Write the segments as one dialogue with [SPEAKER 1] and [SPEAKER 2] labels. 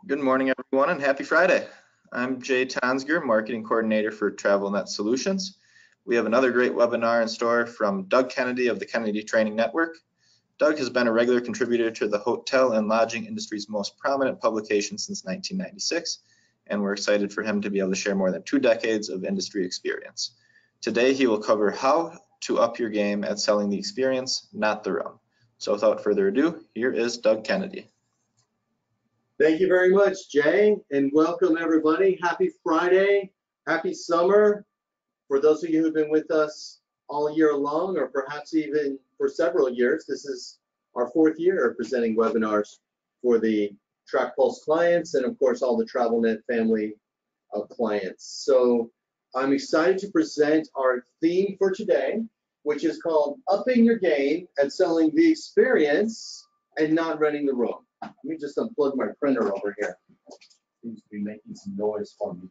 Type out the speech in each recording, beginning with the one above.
[SPEAKER 1] Good morning, everyone, and happy Friday. I'm Jay Tonsger, Marketing Coordinator for TravelNet Solutions. We have another great webinar in store from Doug Kennedy of the Kennedy Training Network. Doug has been a regular contributor to the hotel and lodging industry's most prominent publication since 1996, and we're excited for him to be able to share more than 2 decades of industry experience. Today, he will cover how to up your game at selling the experience, not the room. So without further ado, here is Doug Kennedy.
[SPEAKER 2] Thank you very much, Jay, and welcome everybody. Happy Friday, happy summer. For those of you who've been with us all year long, or perhaps even for several years, this is our 4th year of presenting webinars for the TrackPulse clients and of course all the TravelNet family of clients. So I'm excited to present our theme for today, which is called Upping Your Game at Selling the Experience and Not Renting the Room. Let me just unplug my printer over here. Seems to be making some noise for me.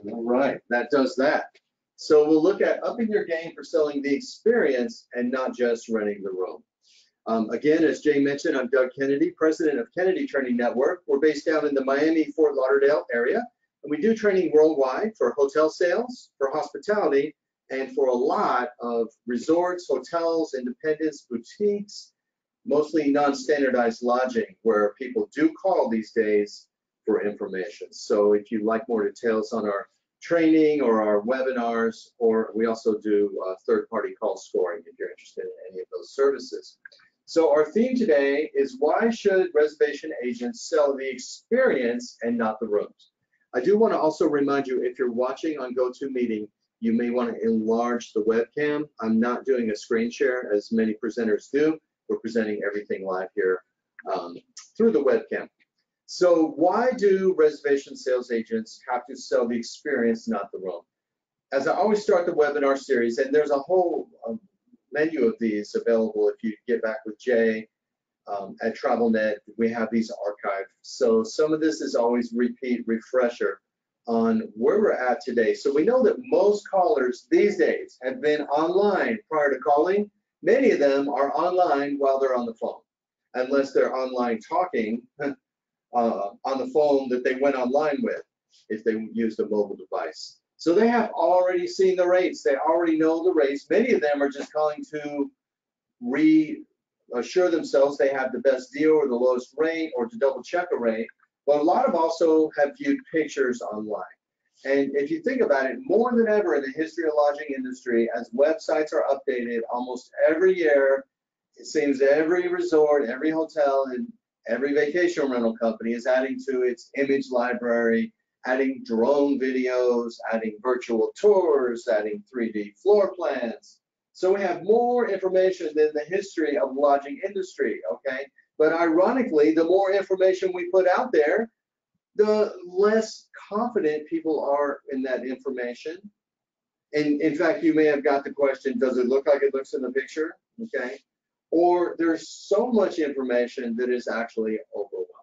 [SPEAKER 2] All right, that does that. So we'll look at upping your game for selling the experience and not just renting the room. Again, as Jay mentioned, I'm Doug Kennedy, president of Kennedy Training Network. We're based down in the Miami-Fort Lauderdale area, and we do training worldwide for hotel sales, for hospitality, and for a lot of resorts, hotels, independents, boutiques, mostly non-standardized lodging, where people do call these days for information. So if you'd like more details on our training or our webinars, or we also do third-party call scoring if you're interested in any of those services. So our theme today is why should reservation agents sell the experience and not the rooms? I do want to also remind you, if you're watching on GoToMeeting, you may want to enlarge the webcam. I'm not doing a screen share as many presenters do. We're presenting everything live here through the webcam. So why do reservation sales agents have to sell the experience, not the room? As I always start the webinar series, and there's a whole menu of these available if you get back with Jay at TravelNet, we have these archived. So some of this is always repeat, refresher on where we're at today. So we know that most callers these days have been online prior to calling. Many of them are online while they're on the phone, unless they're online talking on the phone that they went online with, if they used a mobile device. So they have already seen the rates. They already know the rates. Many of them are just calling to reassure themselves they have the best deal or the lowest rate, or to double check a rate. But a lot of also have viewed pictures online. And if you think about it, more than ever in the history of lodging industry, as websites are updated almost every year, it seems every resort, every hotel, and every vacation rental company is adding to its image library, adding drone videos, adding virtual tours, adding 3D floor plans. So we have more information than the history of lodging industry, okay? But ironically, the more information we put out there, the less confident people are in that information. And in fact, you may have got the question, does it look like it looks in the picture? Okay. Or there's so much information that is actually overwhelming.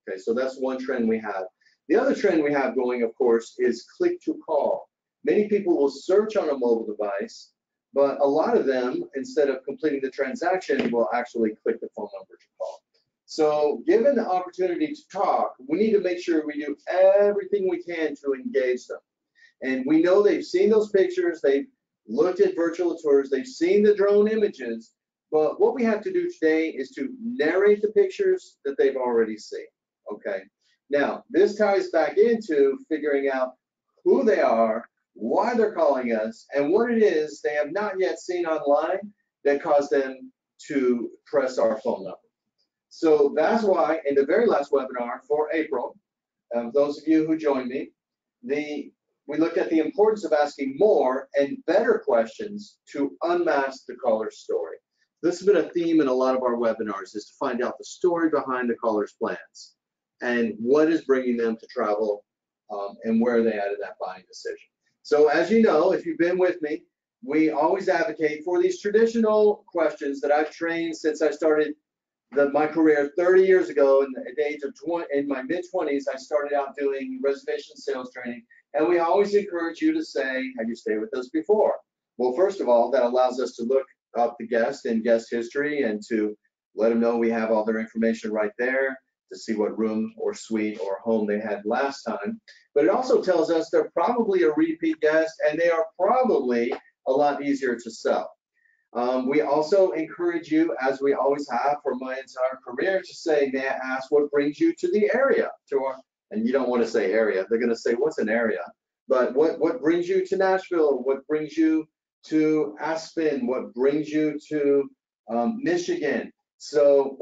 [SPEAKER 2] Okay, so that's one trend we have. The other trend we have going, of course, is click to call. Many people will search on a mobile device, but a lot of them, instead of completing the transaction, will actually click the phone number to call. So given the opportunity to talk, we need to make sure we do everything we can to engage them. And we know they've seen those pictures, they've looked at virtual tours, they've seen the drone images, but what we have to do today is to narrate the pictures that they've already seen, okay? Now, this ties back into figuring out who they are, why they're calling us, and what it is they have not yet seen online that caused them to press our phone number. So that's why in the very last webinar for April, those of you who joined me, we looked at the importance of asking more and better questions to unmask the caller's story. This has been a theme in a lot of our webinars, is to find out the story behind the caller's plans and what is bringing them to travel and where are they at in that buying decision. So as you know, if you've been with me, we always advocate for these traditional questions that I've trained since I started my career 30 years ago. At the age of 20, in my mid-20s, I started out doing reservation sales training, and we always encourage you to say, have you stayed with us before? Well, first of all, that allows us to look up the guest and guest history and to let them know we have all their information right there, to see what room or suite or home they had last time. But it also tells us they're probably a repeat guest and they are probably a lot easier to sell. We also encourage you, as we always have for my entire career, to say, may I ask what brings you to the area? And you don't want to say area, they're going to say, what's an area? But what brings you to Nashville? What brings you to Aspen? What brings you to Michigan? So,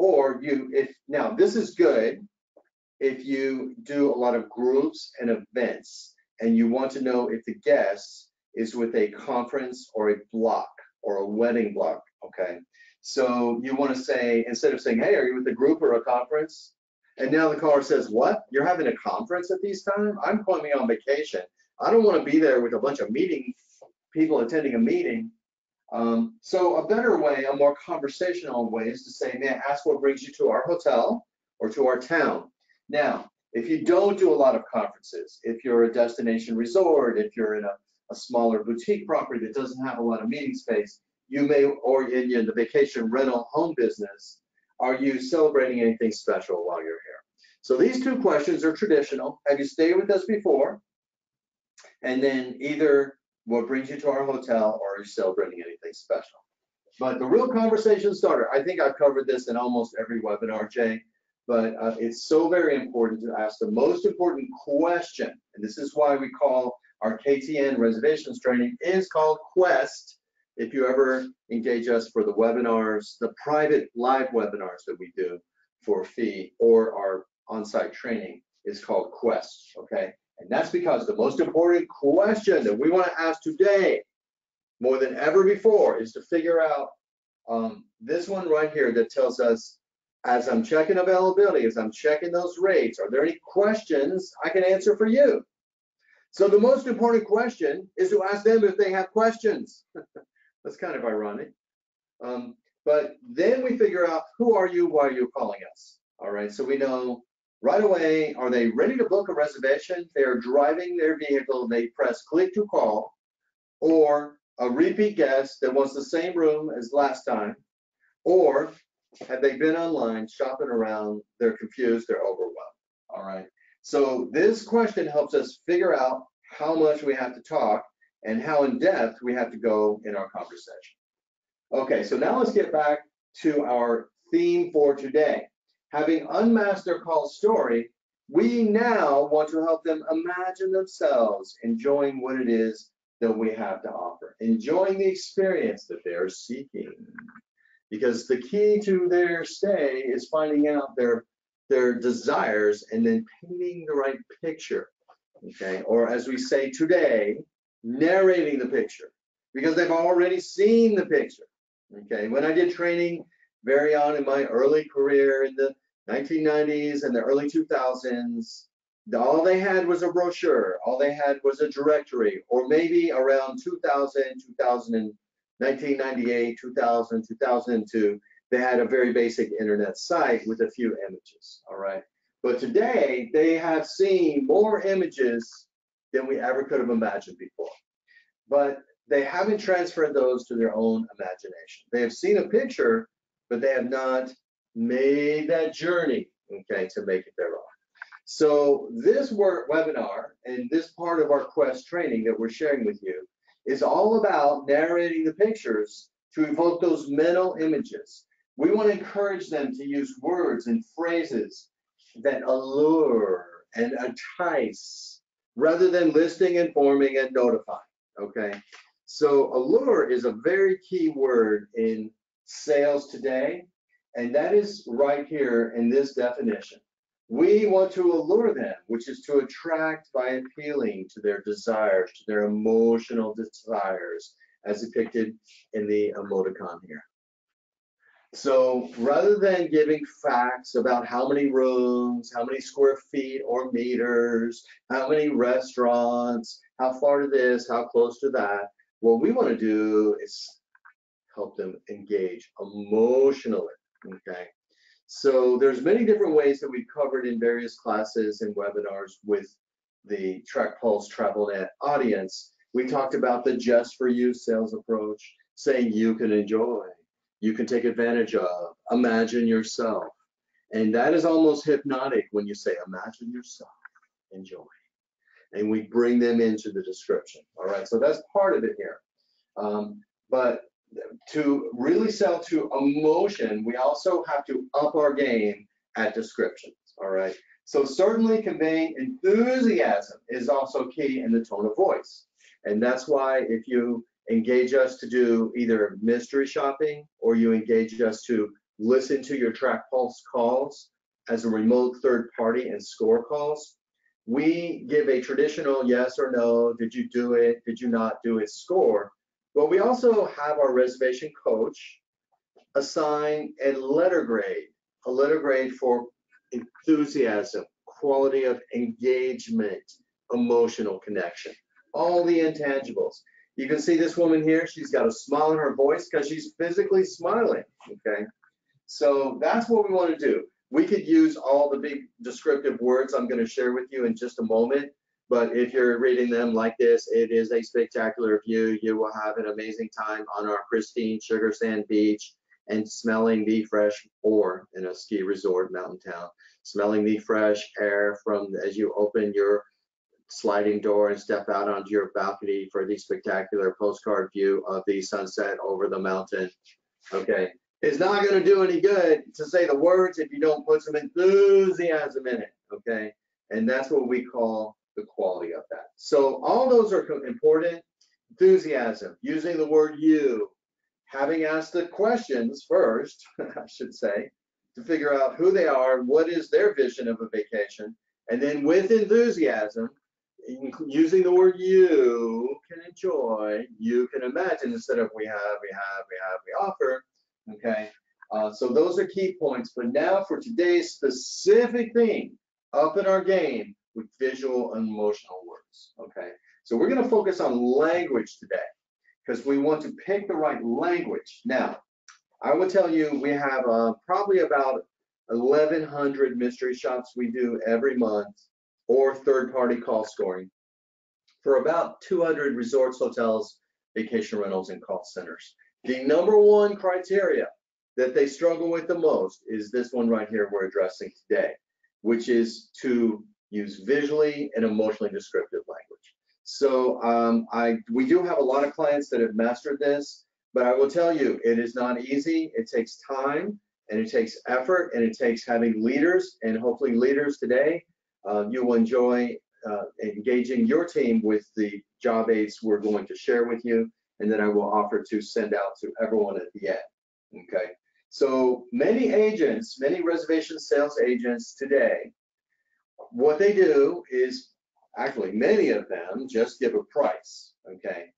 [SPEAKER 2] now this is good if you do a lot of groups and events and you want to know if the guest is with a conference or a block or a wedding block, okay? So you want to say, instead of saying, hey, are you with a group or a conference? And now the caller says, what? You're having a conference at these times? I'm going on vacation. I don't want to be there with a bunch of people attending a meeting. So a better way, a more conversational way is to say, may I ask what brings you to our hotel or to our town? Now, if you don't do a lot of conferences, if you're a destination resort, if you're in a smaller boutique property that doesn't have a lot of meeting space, you may, or in the vacation rental home business, are you celebrating anything special while you're here? So these two questions are traditional. Have you stayed with us before? And then either what brings you to our hotel or are you celebrating anything special? But the real conversation starter, I think I've covered this in almost every webinar, Jay, but it's so very important to ask the most important question. And this is why we call our KTN reservations training is called Quest. If you ever engage us for the webinars, the private live webinars that we do for a fee, or our on-site training is called Quest, okay? And that's because the most important question that we want to ask today, more than ever before, is to figure out this one right here that tells us, as I'm checking availability, as I'm checking those rates, are there any questions I can answer for you? So the most important question is to ask them if they have questions. That's kind of ironic. But then we figure out, who are you, why are you calling us? All right, so we know right away, are they ready to book a reservation? They're driving their vehicle, they press click to call, or a repeat guest that wants the same room as last time, or have they been online shopping around, they're confused, they're overwhelmed, all right? So this question helps us figure out how much we have to talk and how in depth we have to go in our conversation. Okay, so now let's get back to our theme for today. Having unmasked their call story, we now want to help them imagine themselves enjoying what it is that we have to offer, enjoying the experience that they're seeking. Because the key to their stay is finding out their desires and then painting the right picture, okay? Or as we say today, narrating the picture, because they've already seen the picture, okay? When I did training very on in my early career in the 1990s and the early 2000s, all they had was a brochure, all they had was a directory, or maybe around 2000, 1998, 2000, 2002, they had a very basic internet site with a few images, all right? But today, they have seen more images than we ever could have imagined before. But they haven't transferred those to their own imagination. They have seen a picture, but they have not made that journey, okay, to make it their own. So this webinar and this part of our Quest training that we're sharing with you is all about narrating the pictures to evoke those mental images. We want to encourage them to use words and phrases that allure and entice, rather than listing, informing, and notifying, okay? So allure is a very key word in sales today, and that is right here in this definition. We want to allure them, which is to attract by appealing to their desires, to their emotional desires, as depicted in the emoticon here. So rather than giving facts about how many rooms, how many square feet or meters, how many restaurants, how far to this, how close to that, what we want to do is help them engage emotionally, okay? So there's many different ways that we've covered in various classes and webinars with the Track Pulse TravelNet audience. We talked about the just for you sales approach, saying you can enjoy, you can take advantage of, imagine yourself. And that is almost hypnotic when you say, imagine yourself enjoying. And we bring them into the description. All right, so that's part of it here. But to really sell to emotion, we also have to up our game at descriptions. All right, so certainly conveying enthusiasm is also key in the tone of voice. And that's why if you engage us to do either mystery shopping or you engage us to listen to your track pulse calls as a remote third party and score calls, we give a traditional yes or no, did you do it, did you not do it score. But we also have our reservation coach assign a letter grade for enthusiasm, quality of engagement, emotional connection, all the intangibles. You can see this woman here, she's got a smile in her voice because she's physically smiling, okay? So that's what we want to do. We could use all the big descriptive words I'm going to share with you in just a moment, but if you're reading them like this, it is a spectacular view. You will have an amazing time on our pristine sugar sand beach and smelling the fresh, or in a ski resort mountain town, smelling the fresh air from as you open your sliding door and step out onto your balcony for the spectacular postcard view of the sunset over the mountain. Okay, it's not going to do any good to say the words if you don't put some enthusiasm in it. Okay, and that's what we call the quality of that. So all those are important. Enthusiasm, using the word you, having asked the questions first, I should say, to figure out who they are, what is their vision of a vacation, and then with enthusiasm, using the word you can enjoy, you can imagine instead of we offer, okay? So those are key points, but now for today's specific theme, up in our game with visual and emotional words, okay? So we're gonna focus on language today because we want to pick the right language. Now, I will tell you we have probably about 1,100 mystery shops we do every month, or third-party call scoring for about 200 resorts, hotels, vacation rentals, and call centers. The number one criteria that they struggle with the most is this one right here we're addressing today, which is to use visually and emotionally descriptive language. So we do have a lot of clients that have mastered this, but I will tell you, it is not easy. It takes time, and it takes effort, and it takes having leaders, and hopefully leaders today, you will enjoy engaging your team with the job aids we're going to share with you, and then I will offer to send out to everyone at the end, okay? So many agents, many reservation sales agents today, what they do is, actually many of them just give a price, okay?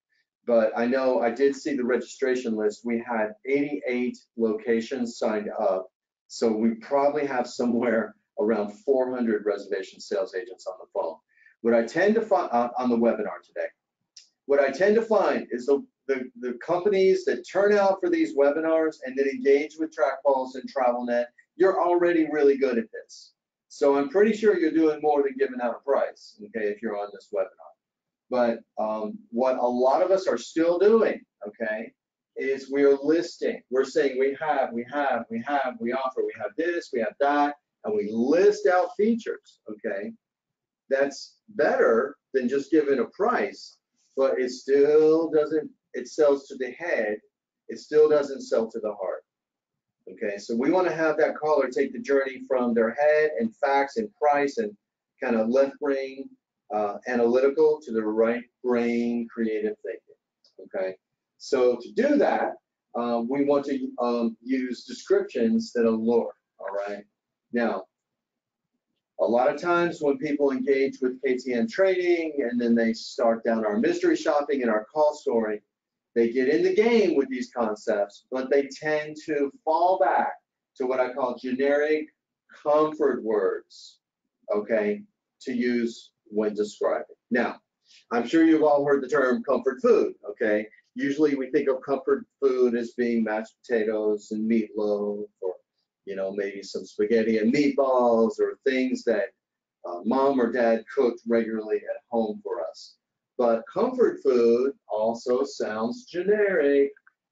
[SPEAKER 2] But I know I did see the registration list. We had 88 locations signed up, so we probably have somewhere around 400 reservation sales agents on the phone. What I tend to find on the webinar today, what I tend to find is the companies that turn out for these webinars and then engage with TrackPulse and TravelNet, you're already really good at this. So I'm pretty sure you're doing more than giving out a price, okay, if you're on this webinar. But what a lot of us are still doing, okay, is we're listing. We're saying we offer, we have this, we have that, and we list out features, okay? That's better than just giving a price, but it still doesn't, it sells to the head, it still doesn't sell to the heart, okay? So we want to have that caller take the journey from their head and facts and price and kind of left brain analytical to the right brain creative thinking, okay? So to do that, we want to use descriptions that allure, all right? Now, a lot of times when people engage with KTM training and then they start down our mystery shopping and our call scoring, they get in the game with these concepts, but they tend to fall back to what I call generic comfort words, okay, to use when describing. Now, I'm sure you've all heard the term comfort food, okay? Usually we think of comfort food as being mashed potatoes and meatloaf, or you know, maybe some spaghetti and meatballs, or things that mom or dad cooked regularly at home for us. But comfort food also sounds generic,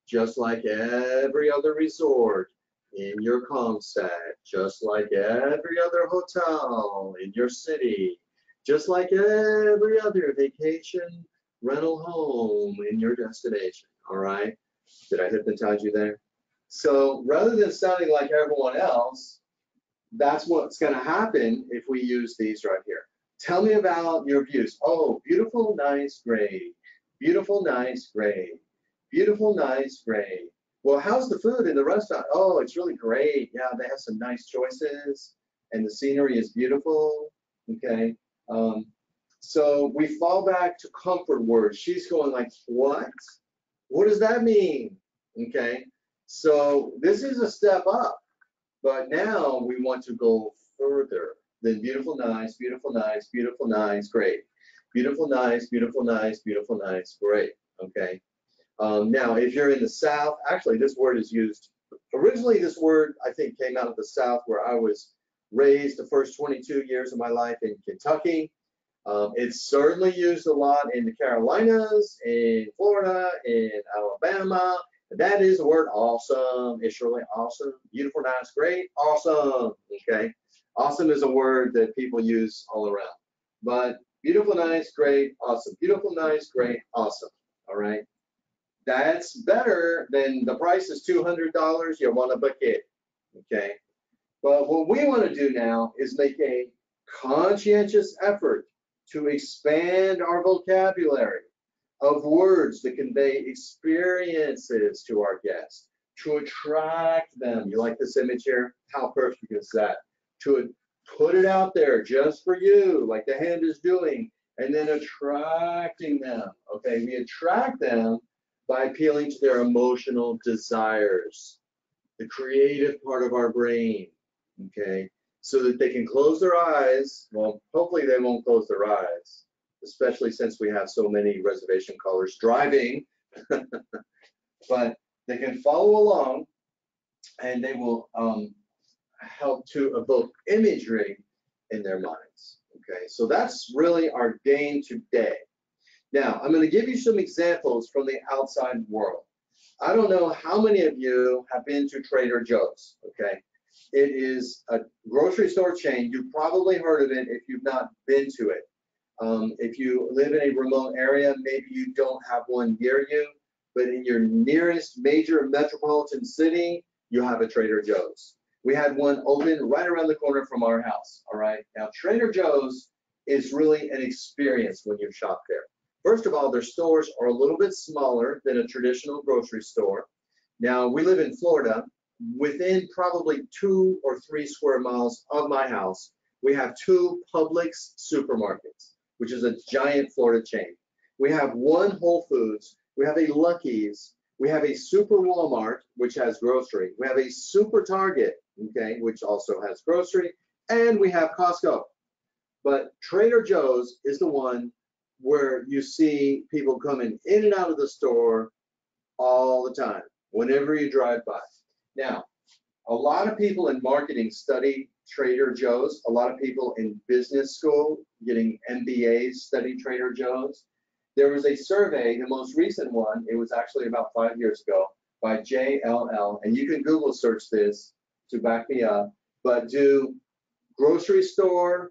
[SPEAKER 2] just like every other resort. in your comm set, just like every other hotel in your city, just like every other vacation rental home in your destination, all right? Did I hypnotize you there? So rather than sounding like everyone else, that's what's going to happen if we use these right here. Tell me about your views. Oh, beautiful, nice, great. Beautiful, nice, great. Beautiful, nice, great. Well, how's the food in the restaurant? Oh, it's really great. Yeah, they have some nice choices and the scenery is beautiful. Okay. So we fall back to comfort words. She's going like, what? What does that mean? Okay. So this is a step up. But now we want to go further than beautiful, nice, beautiful, nice, beautiful, nice, great. Beautiful, nice, beautiful, nice, beautiful, nice, great. Okay. Now, if you're in the South, actually, this word is used. Originally, this word, I think, came out of the South where I was raised the first 22 years of my life in Kentucky. It's certainly used a lot in the Carolinas, in Florida, in Alabama. That is the word awesome. It's really awesome. Beautiful, nice, great, awesome. Okay. Awesome is a word that people use all around. But beautiful, nice, great, awesome. Beautiful, nice, great, awesome. All right. That's better than the price is $200. You want to book it. Okay. But what we want to do now is make a conscientious effort to expand our vocabulary of words that convey experiences to our guests, to attract them. You like this image here? How perfect is that? To put it out there just for you, like the hand is doing, and then attracting them. Okay, we attract them by appealing to their emotional desires, the creative part of our brain. Okay, so that they can close their eyes. Well, hopefully they won't close their eyes, especially since we have so many reservation callers driving. But they can follow along and they will help to evoke imagery in their minds. Okay, so that's really our game today. Now, I'm going to give you some examples from the outside world. I don't know how many of you have been to Trader Joe's, okay? It is a grocery store chain. You've probably heard of it if you've not been to it. If you live in a remote area, maybe you don't have one near you, but in your nearest major metropolitan city, you have a Trader Joe's. We had one open right around the corner from our house, all right? Now, Trader Joe's is really an experience when you shop there. First of all, their stores are a little bit smaller than a traditional grocery store. Now, we live in Florida. Within probably 2 or 3 square miles of my house, we have 2 Publix supermarkets, which is a giant Florida chain. We have 1 Whole Foods. We have a Lucky's. We have a Super Walmart, which has grocery. We have a Super Target, okay, which also has grocery. And we have Costco. But Trader Joe's is the one where you see people coming in and out of the store all the time, whenever you drive by. Now, a lot of people in marketing study Trader Joe's. A lot of people in business school getting MBAs study Trader Joe's. There was a survey, the most recent one, it was actually about 5 years ago, by JLL, and you can Google search this to back me up, but do grocery store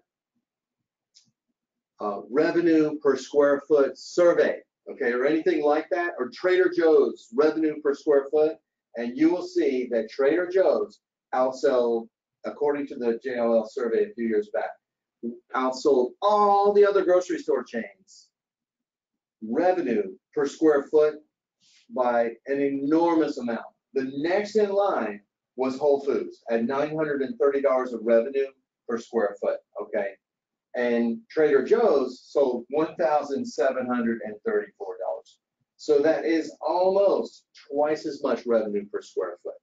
[SPEAKER 2] revenue per square foot survey, okay, or anything like that, or Trader Joe's revenue per square foot, and you will see that Trader Joe's outsold, according to the JLL survey a few years back, outsold all the other grocery store chains revenue per square foot by an enormous amount. The next in line was Whole Foods at $930 of revenue per square foot, okay? And Trader Joe's sold $1,734. So that is almost twice as much revenue per square foot.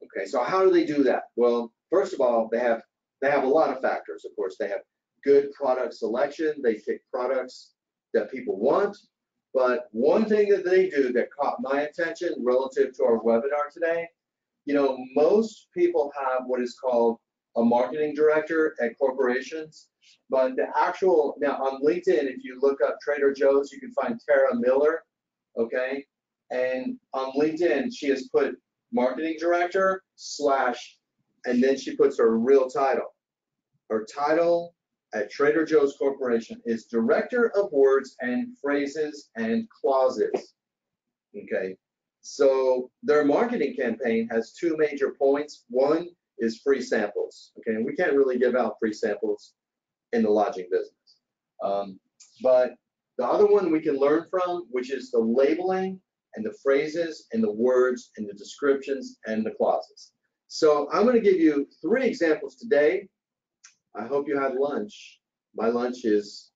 [SPEAKER 2] Okay, so how do they do that? Well, first of all, they have a lot of factors. Of course, they have good product selection. They pick products that people want. But one thing that they do that caught my attention relative to our webinar today, you know, most people have what is called a marketing director at corporations, but the actual, now on LinkedIn, if you look up Trader Joe's, you can find Tara Miller, okay? And on LinkedIn, she has put marketing director slash, and then she puts her real title. Her title at Trader Joe's Corporation is Director of Words and Phrases and Clauses. Okay, so their marketing campaign has two major points. One is free samples. Okay, and we can't really give out free samples in the lodging business. But the other one we can learn from, which is the labeling and the phrases and the words and the descriptions and the clauses. So I'm going to give you 3 examples today. I hope you had lunch. My lunch is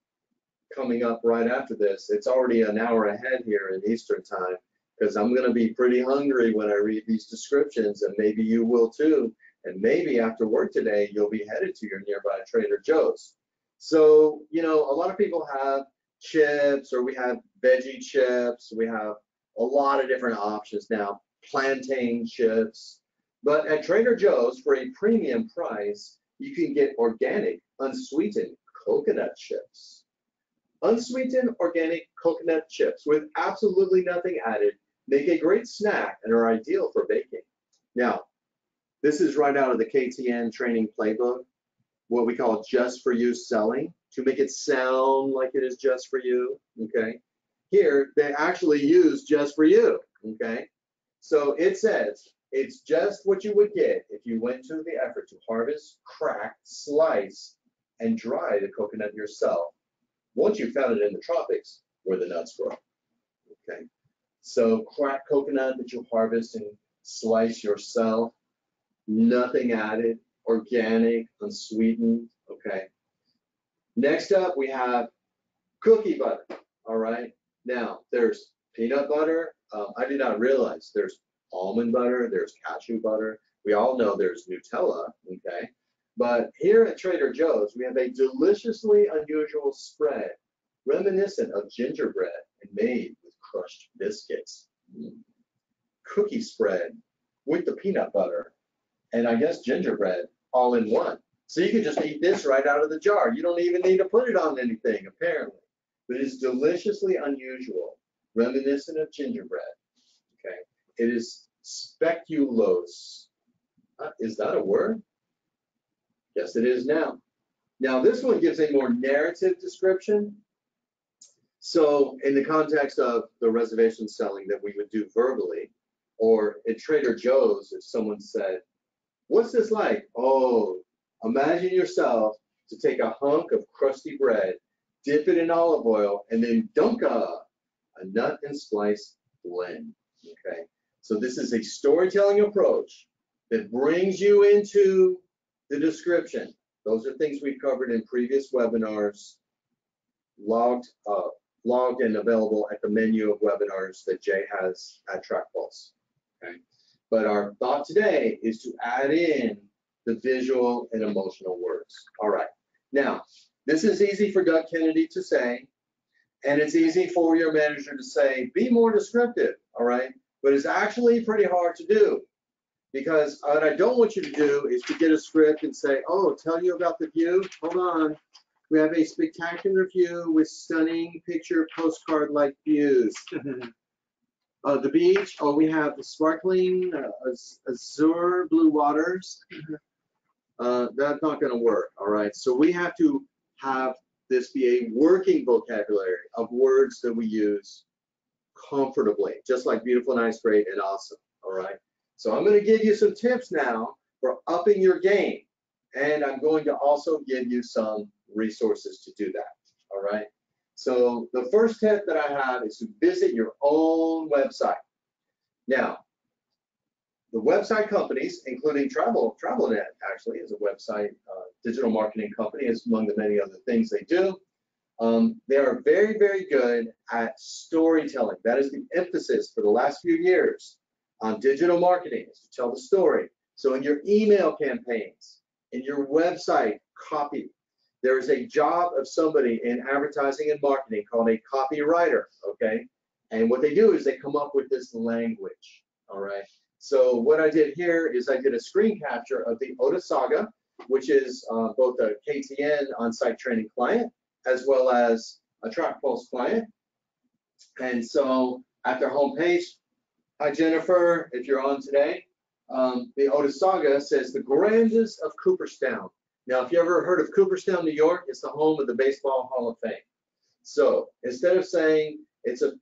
[SPEAKER 2] coming up right after this. It's already an hour ahead here in Eastern time because I'm going to be pretty hungry when I read these descriptions, and maybe you will too. And maybe after work today, you'll be headed to your nearby Trader Joe's. So, you know, a lot of people have chips, or we have veggie chips. We have a lot of different options now, plantain chips. But at Trader Joe's, for a premium price, you can get organic, unsweetened coconut chips. Unsweetened organic coconut chips with absolutely nothing added make a great snack and are ideal for baking. Now, this is right out of the KTN training playbook, what we call just for you selling, to make it sound like it is just for you, okay? Here, they actually use just for you, okay? So it says, it's just what you would get if you went to the effort to harvest, crack, slice, and dry the coconut yourself. Once you found it in the tropics, where the nuts grow, okay? So cracked coconut that you harvest and slice yourself, nothing added, organic, unsweetened, okay? Next up, we have cookie butter, all right? Now, there's peanut butter. I did not realize there's almond butter, there's cashew butter. We all know there's Nutella, okay? But here at Trader Joe's, we have a deliciously unusual spread, reminiscent of gingerbread and made with crushed biscuits. Cookie spread with the peanut butter and I guess gingerbread all in one. So you can just eat this right out of the jar. You don't even need to put it on anything, apparently. But it's deliciously unusual, reminiscent of gingerbread. Okay, it is speculose. Is that a word? Yes, it is now. Now this one gives a more narrative description. So in the context of the reservation selling that we would do verbally, or at Trader Joe's, if someone said, "What's this like?" Oh, imagine yourself to take a hunk of crusty bread, dip it in olive oil, and then dunk a nut and splice blend. Okay, so this is a storytelling approach that brings you into the description. Those are things we've covered in previous webinars, logged and available at the menu of webinars that Jay has at TrackPulse. Okay, but our thought today is to add in the visual and emotional words. All right, now this is easy for Doug Kennedy to say, and it's easy for your manager to say, be more descriptive, all right? But it's actually pretty hard to do, because what I don't want you to do is to get a script and say, oh, tell you about the view. Hold on. We have a spectacular view with stunning picture postcard-like views. The beach, oh, we have the sparkling azure blue waters. That's not going to work, all right? So we have to have this be a working vocabulary of words that we use comfortably, just like beautiful, nice, great, and awesome, all right? So I'm going to give you some tips now for upping your game, and I'm going to also give you some resources to do that, all right? So the first tip that I have is to visit your own website. Now, the website companies, including TravelNet, actually is a website digital marketing company, is among the many other things they do. They are very, very good at storytelling. That is the emphasis for the last few years on digital marketing, is to tell the story. So in your email campaigns, in your website copy, there is a job of somebody in advertising and marketing called a copywriter, okay? And what they do is they come up with this language, all right? So what I did here is I did a screen capture of the Oda Saga, which is both a KTN on-site training client as well as a TrackPulse client. And so at their homepage, Hi, Jennifer, if you're on today. The Otesaga says the grandest of Cooperstown. Now, if you ever heard of Cooperstown, New York, it's the home of the Baseball Hall of Fame. So instead of saying it's a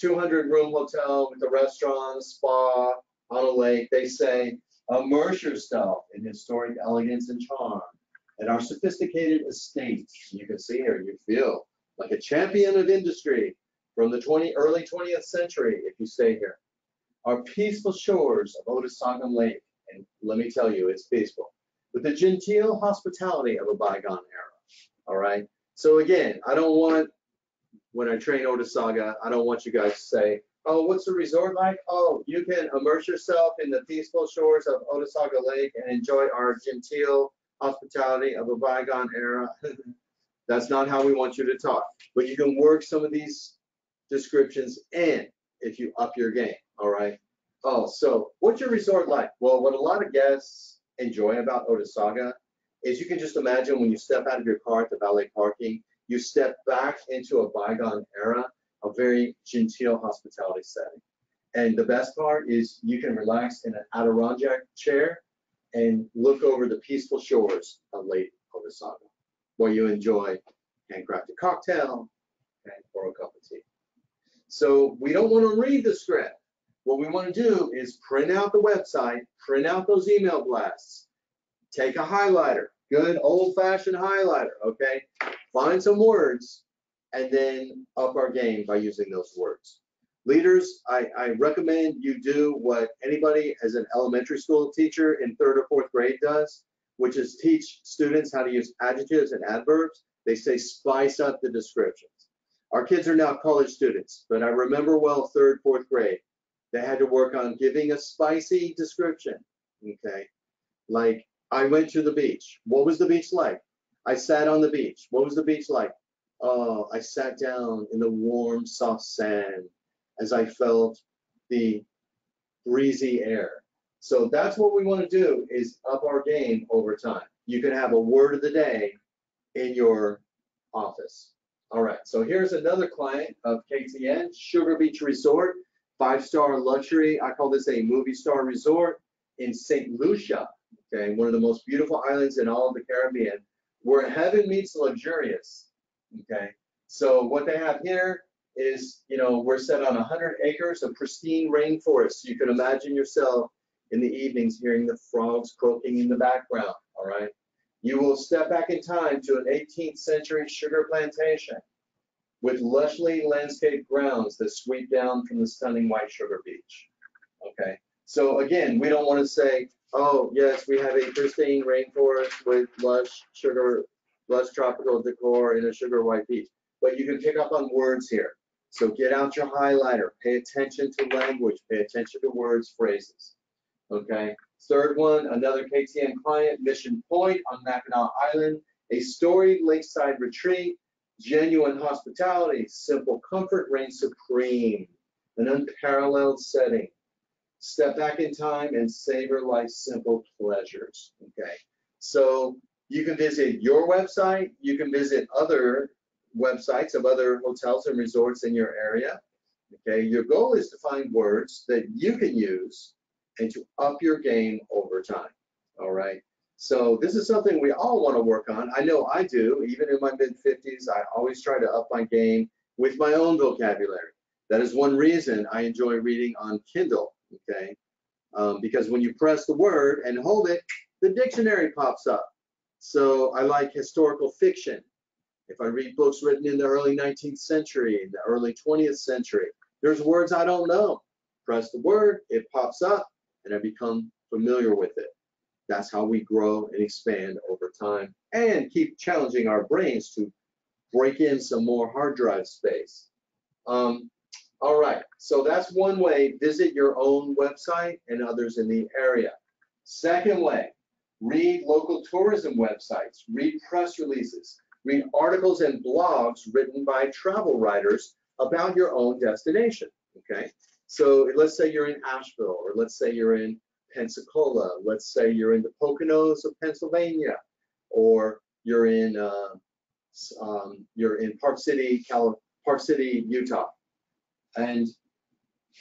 [SPEAKER 2] 200-room hotel with a restaurant, a spa on a lake, they say immerse yourself in historic elegance and charm at our sophisticated estate. You can see here, you feel like a champion of industry from the early 20th century if you stay here. Our peaceful shores of Otesaga Lake, and let me tell you, it's peaceful, with the genteel hospitality of a bygone era. All right. So again, I don't want, when I train Otesaga, I don't want you guys to say, oh, what's the resort like? Oh, you can immerse yourself in the peaceful shores of Otesaga Lake and enjoy our genteel hospitality of a bygone era. That's not how we want you to talk. But you can work some of these descriptions in if you up your game, all right? Oh, so what's your resort like? Well, what a lot of guests enjoy about Otesaga is you can just imagine when you step out of your car at the valet parking, you step back into a bygone era, a very genteel hospitality setting. And the best part is you can relax in an Adirondack chair and look over the peaceful shores of Lake Otesaga, where you enjoy handcrafted cocktail or a cup of tea. So we don't want to read the script. What we want to do is print out the website, print out those email blasts, take a highlighter, good old-fashioned highlighter, okay? Find some words and then up our game by using those words. Leaders, I recommend you do what anybody as an elementary school teacher in 3rd or 4th grade does, which is teach students how to use adjectives and adverbs. They say spice up the descriptions. Our kids are now college students, but I remember well 3rd, 4th grade, they had to work on giving a spicy description, okay? Like, I went to the beach. What was the beach like? I sat on the beach. What was the beach like? Oh, I sat down in the warm, soft sand as I felt the breezy air. So that's what we want to do, is up our game over time. You can have a word of the day in your office. All right, so here's another client of KTN, Sugar Beach Resort, 5-star luxury. I call this a movie star resort in St. Lucia, okay, one of the most beautiful islands in all of the Caribbean, where heaven meets luxurious, okay? So what they have here is, you know, we're set on 100 acres of pristine rainforest. You can imagine yourself in the evenings hearing the frogs croaking in the background, all right? You will step back in time to an 18th century sugar plantation with lushly landscaped grounds that sweep down from the stunning white sugar beach, okay? So again, we don't want to say, oh, yes, we have a pristine rainforest with lush tropical decor in a sugar white beach. But you can pick up on words here. So get out your highlighter, pay attention to language, pay attention to words, phrases, okay? Third one, another KTN client, Mission Point on Mackinac Island, a storied lakeside retreat, genuine hospitality, simple comfort reigns supreme, an unparalleled setting. Step back in time and savor life's simple pleasures, okay? So you can visit your website, you can visit other websites of other hotels and resorts in your area, okay? Your goal is to find words that you can use and to up your game over time, all right? So this is something we all want to work on. I know I do. Even in my mid-50s, I always try to up my game with my own vocabulary. That is one reason I enjoy reading on Kindle, okay? Because when you press the word and hold it, the dictionary pops up. So I like historical fiction. If I read books written in the early 19th century, the early 20th century, there's words I don't know. Press the word, it pops up, and I become familiar with it. That's how we grow and expand over time and keep challenging our brains to break in some more hard drive space. All right, so that's one way. Visit your own website and others in the area. Second way, read local tourism websites, read press releases, read articles and blogs written by travel writers about your own destination, okay? So let's say you're in Asheville, or let's say you're in Pensacola, let's say you're in the Poconos of Pennsylvania, or you're in Park City, Utah. And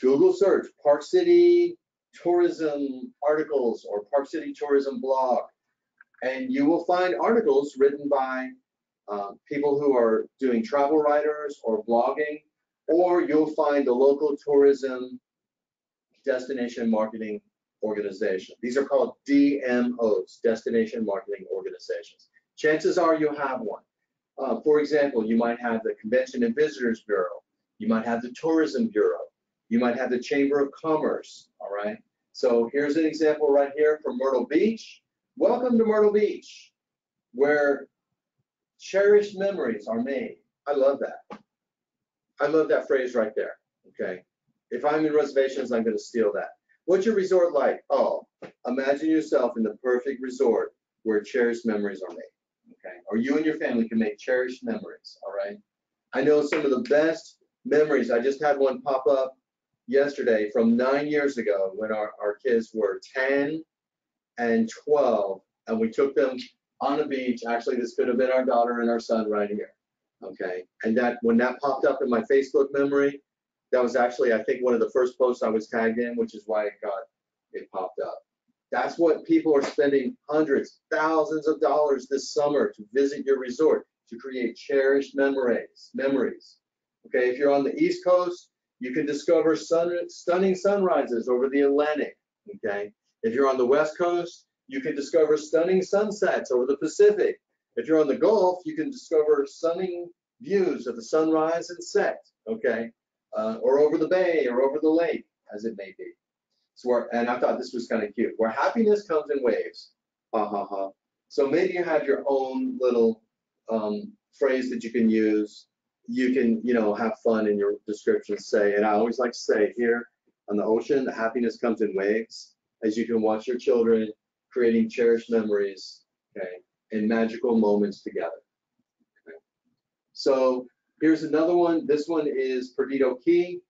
[SPEAKER 2] Google search Park City tourism articles or Park City tourism blog, and you will find articles written by people who are doing travel writers or blogging, or you'll find the local tourism destination marketing organization. These are called DMOs, destination marketing organizations. Chances are you have one. For example, you might have the Convention and Visitors Bureau. You might have the Tourism Bureau. You might have the Chamber of Commerce, all right? So here's an example right here from Myrtle Beach. Welcome to Myrtle Beach, where cherished memories are made. I love that. I love that phrase right there, okay? If I'm in reservations, I'm gonna steal that. What's your resort like? Oh, imagine yourself in the perfect resort where cherished memories are made, okay? Or you and your family can make cherished memories, all right? I know some of the best memories. I just had one pop up yesterday from 9 years ago when our kids were 10 and 12, and we took them on a beach. Actually, this could have been our daughter and our son right here, okay? And that when that popped up in my Facebook memory, that was actually, I think, one of the first posts I was tagged in, which is why it popped up. That's what people are spending hundreds, thousands of dollars this summer to visit your resort, to create cherished memories. Okay, if you're on the East Coast, you can discover stunning sunrises over the Atlantic, okay? If you're on the West Coast, you can discover stunning sunsets over the Pacific. If you're on the Gulf, you can discover stunning views of the sunrise and set, okay? Or over the bay or over the lake, as it may be. So and I thought this was kind of cute. Where happiness comes in waves. Ha ha ha. So maybe you have your own little phrase that you can use. You can, have fun in your description. Say, and I always like to say here on the ocean, the happiness comes in waves, as you can watch your children creating cherished memories, okay, and magical moments together. Okay. So here's another one. This one is Perdido Key.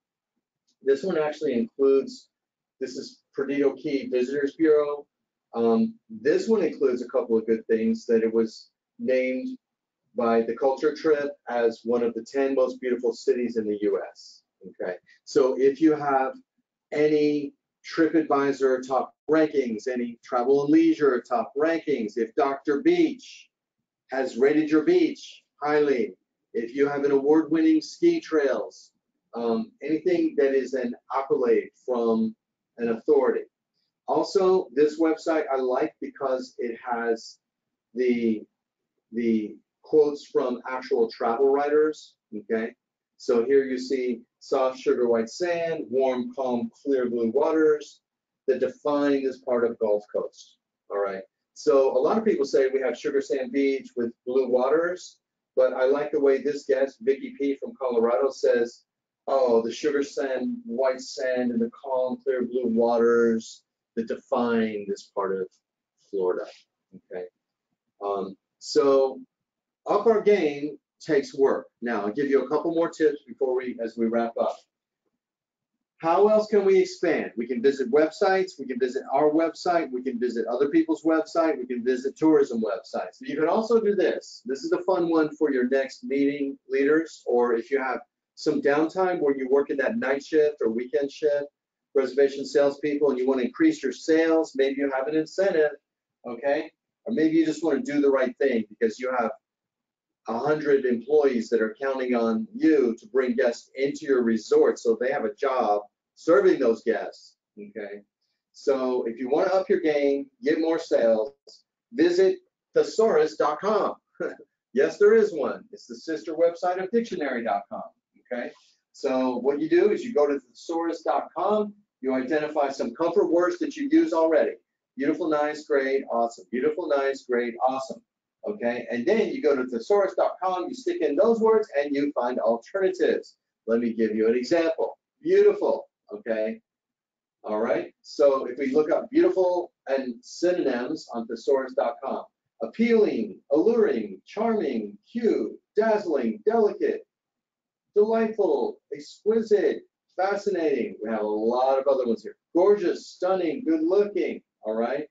[SPEAKER 2] This one actually includes, this is Perdido Key Visitors Bureau. This one includes a couple of good things, that it was named by the Culture Trip as one of the 10 most beautiful cities in the US, okay? So if you have any TripAdvisor top rankings, any Travel and Leisure top rankings, if Dr. Beach has rated your beach highly, if you have an award-winning ski trails, anything that is an accolade from an authority. Also, this website I like because it has the quotes from actual travel writers, okay? So here you see soft sugar white sand, warm, calm, clear blue waters that define this part of Gulf Coast, all right? So a lot of people say we have sugar sand beach with blue waters, but I like the way this guest, Vicky P from Colorado, says, oh, the sugar sand, white sand, and the calm, clear blue waters that define this part of Florida, okay? So up our game takes work. Now, I'll give you a couple more tips as we wrap up. How else can we expand? We can visit websites, we can visit our website, we can visit other people's website, we can visit tourism websites. But you can also do this. This is a fun one for your next meeting leaders, or if you have some downtime where you work in that night shift or weekend shift, reservation salespeople, and you want to increase your sales, maybe you have an incentive, okay? Or maybe you just want to do the right thing because you have 100 employees that are counting on you to bring guests into your resort, so they have a job serving those guests, okay? So if you want to up your game, get more sales, visit thesaurus.com. Yes, there is one. It's the sister website of dictionary.com, okay? So what you do is you go to thesaurus.com, you identify some comfort words that you use already. Beautiful, nice, great, awesome. Beautiful, nice, great, awesome. Okay, and then you go to thesaurus.com, you stick in those words, and you find alternatives. Let me give you an example. Beautiful, okay? All right, so if we look up beautiful and synonyms on thesaurus.com, appealing, alluring, charming, cute, dazzling, delicate, delightful, exquisite, fascinating. We have a lot of other ones here. Gorgeous, stunning, good looking, all right?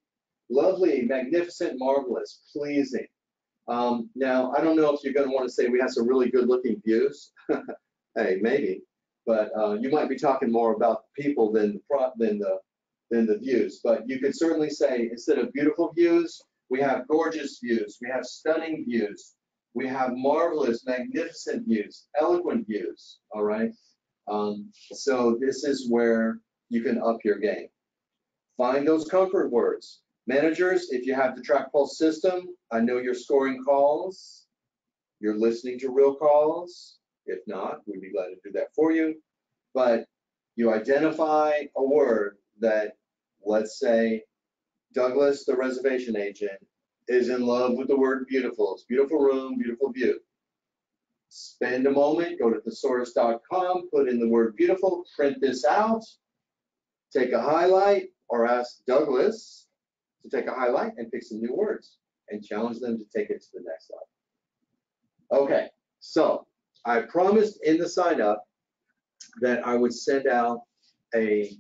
[SPEAKER 2] Lovely, magnificent, marvelous, pleasing. Now, I don't know if you're going to want to say we have some really good looking views. Hey, maybe. but you might be talking more about the people than the views. But you could certainly say, instead of beautiful views, we have gorgeous views, we have stunning views, we have marvelous, magnificent views, eloquent views, all right? So this is where you can up your game. Find those comfort words. Managers, if you have the track pulse system, I know you're scoring calls, you're listening to real calls. If not, we'd be glad to do that for you. But you identify a word that, let's say, Douglas, the reservation agent, is in love with the word beautiful. It's beautiful room, beautiful view. Spend a moment, go to thesaurus.com, put in the word beautiful, print this out, take a highlight, or ask Douglas to take a highlight and pick some new words and challenge them to take it to the next level. Okay, so I promised in the sign up that I would send out a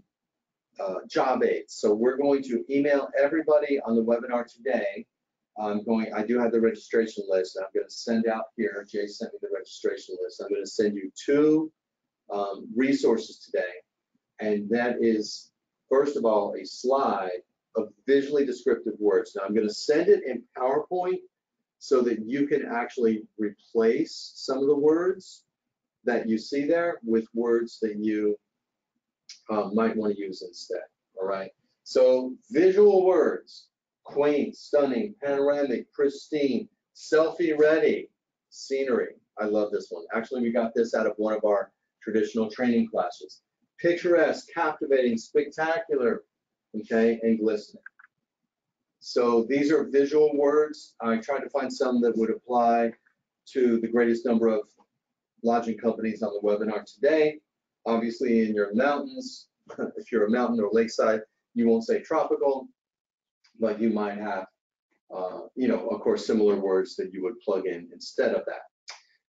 [SPEAKER 2] job aid. So we're going to email everybody on the webinar today. I do have the registration list. I'm going to send out here. Jay sent me the registration list. I'm going to send you 2 resources today. And that is, first of all, a slide of visually descriptive words. Now I'm going to send it in PowerPoint so that you can actually replace some of the words that you see there with words that you might want to use instead, all right? So visual words: quaint, stunning, panoramic, pristine, selfie ready, scenery. I love this one. Actually, we got this out of one of our traditional training classes. Picturesque, captivating, spectacular, okay, and glistening. So these are visual words. I tried to find some that would apply to the greatest number of lodging companies on the webinar today. Obviously, in your mountains, if you're a mountain or lakeside, you won't say tropical, but you might have, you know, of course, similar words that you would plug in instead of that.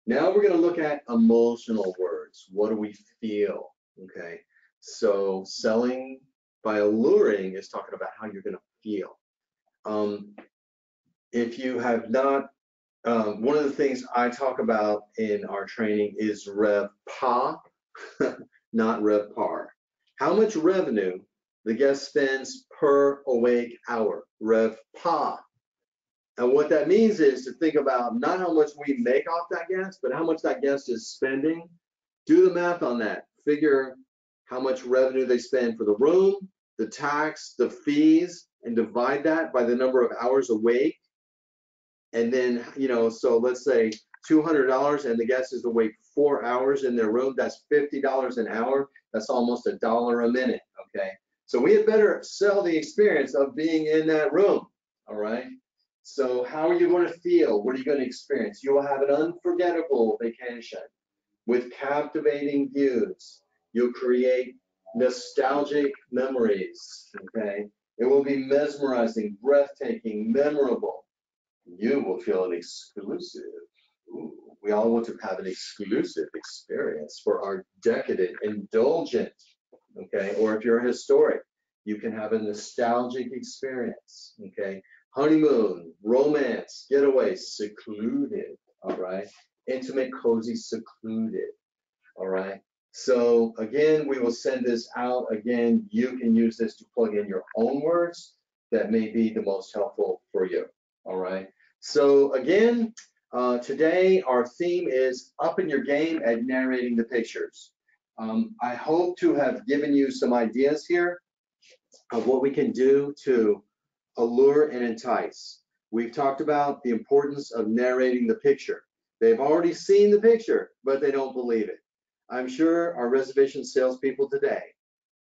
[SPEAKER 2] Now we're going to look at emotional words. What do we feel? Okay, so selling by alluring is talking about how you're going to feel. If you have not, one of the things I talk about in our training is RevPA, not RevPAR. How much revenue the guest spends per awake hour, RevPA. And what that means is to think about not how much we make off that guest, but how much that guest is spending. Do the math on that. Figure how much revenue they spend for the room, the tax, the fees, and divide that by the number of hours awake. And then, you know, so let's say $200 and the guest is awake 4 hours in their room. That's $50 an hour. That's almost $1 a minute, okay? So we had better sell the experience of being in that room, all right? So how are you going to feel? What are you going to experience? You will have an unforgettable vacation with captivating views. You'll create nostalgic memories, okay? It will be mesmerizing, breathtaking, memorable. You will feel an exclusive. Ooh, we all want to have an exclusive experience for our decadent, indulgent, okay? Or if you're a historic, you can have a nostalgic experience, okay? Honeymoon, romance, getaway, secluded, all right? Intimate, cozy, secluded, all right? So again, we will send this out. Again, you can use this to plug in your own words that may be the most helpful for you, all right? So again, today our theme is upping your game at narrating the pictures. I hope to have given you some ideas here of what we can do to allure and entice. We've talked about the importance of narrating the picture. They've already seen the picture, but they don't believe it. I'm sure our reservation salespeople today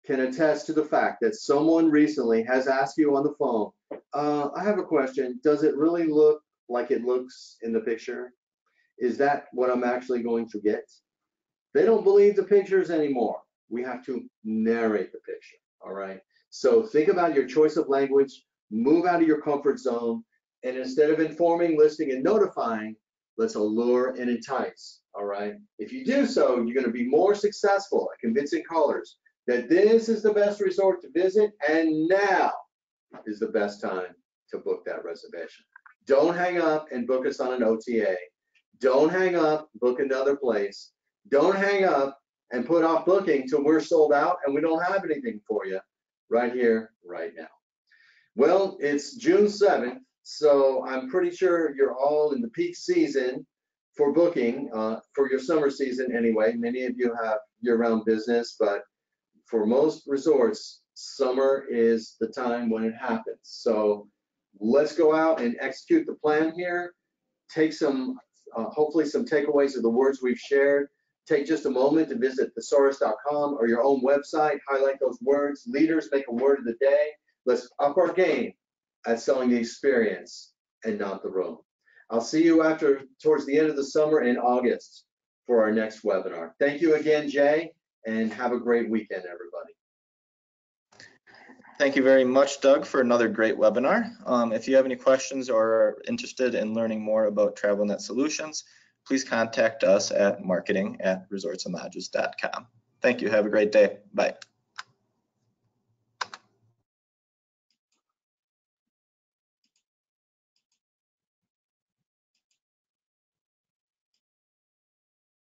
[SPEAKER 2] can attest to the fact that someone recently has asked you on the phone, I have a question. Does it really look like it looks in the picture? Is that what I'm actually going to get? They don't believe the pictures anymore. We have to narrate the picture, all right? So think about your choice of language, move out of your comfort zone, and instead of informing, listing, and notifying, let's allure and entice, all right? If you do so, you're going to be more successful at convincing callers that this is the best resort to visit, and now is the best time to book that reservation. Don't hang up and book us on an OTA. Don't hang up, book another place. Don't hang up and put off booking till we're sold out and we don't have anything for you right here, right now. Well, it's June 7th, so I'm pretty sure you're all in the peak season for booking, for your summer season anyway. Many of you have year-round business, but for most resorts, summer is the time when it happens. So let's go out and execute the plan here. Take some, hopefully some takeaways of the words we've shared. Take just a moment to visit thesaurus.com or your own website, highlight those words. Leaders, make a word of the day. Let's up our game at selling the experience and not the room. I'll see you towards the end of the summer in August for our next webinar. Thank you again, Jay, and have a great weekend, everybody.
[SPEAKER 1] Thank you very much, Doug, for another great webinar. If you have any questions or are interested in learning more about TravelNet Solutions, please contact us at marketing@resortsandlodges.com. Thank you. Have a great day. Bye.